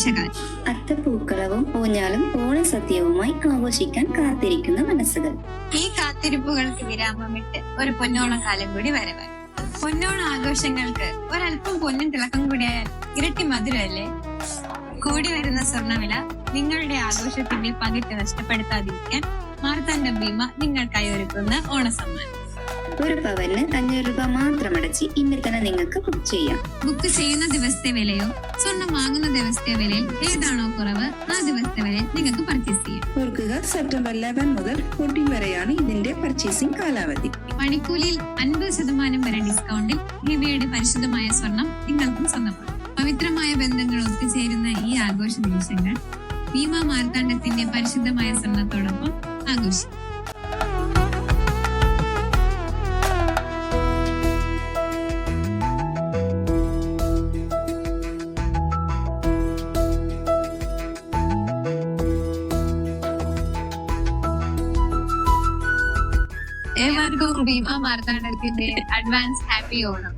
ആഘോഷകാലം. അത്തപ്പൂക്കളവും ഊഞ്ഞാലും ഓണസദ്യവുമായി ആഘോഷിക്കാൻ കാത്തിരിക്കുന്ന മനസ്സുകൾ. ഈ കാത്തിരിപ്പുകൾക്ക് വിരാമമിട്ട് ഒരു പൊന്നോണക്കാലം കൂടി വരവ്. പൊന്നോണ ആഘോഷങ്ങൾക്ക് ഒരല്പം പൊന്നിൻ തിളക്കം കൂടിയായാൽ ഇരട്ടി മധുരമല്ലേ? കൂടി വരുന്ന സ്വർണ്ണവില നിങ്ങളുടെ ആഘോഷത്തിന്റെ പകിട്ട് നഷ്ടപ്പെടുത്താതിരിക്കാൻ മാർത്താണ്ഡം ഭീമ നിങ്ങൾക്കായി ഒരുക്കുന്ന ഓണസമ്മാനം. ഒരു പവന് 500 രൂപ മാത്രം അടച്ച് ഇന്ന് തന്നെ നിങ്ങൾക്ക് ബുക്ക് ചെയ്യാം. ബുക്ക് ചെയ്യുന്ന ദിവസത്തെ വിലയോ സ്വർണം വാങ്ങുന്ന ദിവസത്തെ വിലയിൽ ഏതാണോ കുറവ് ആ ദിവസത്തെ വിലയിൽ നിങ്ങൾക്ക് പർച്ചേസ് ചെയ്യാം. ഓർക്കുക, സെപ്റ്റംബർ 11 മുതൽ 14 വരെയാണ് ഇതിന്റെ പർച്ചേസിംഗ് കാലാവധി. പണിക്കൂലിയിൽ 50% വരെ ഡിസ്കൗണ്ടിൽ ഭീമയുടെ പരിശുദ്ധമായ സ്വർണം നിങ്ങൾക്കും സ്വന്തമാണ്. പവിത്രമായ ബന്ധങ്ങൾ ഒത്തുചേരുന്ന ഈ ആഘോഷ നിമിഷങ്ങൾ ഭീമ മാർത്താണ്ഡത്തിന്റെ പരിശുദ്ധമായ സ്വർണത്തോടൊപ്പം ആഘോഷിക്കും. ഏവർക്കും ഭീമ മാർത്താണ്ഡത്തിന്റെ അഡ്വാൻസ് ഹാപ്പി ഓണം.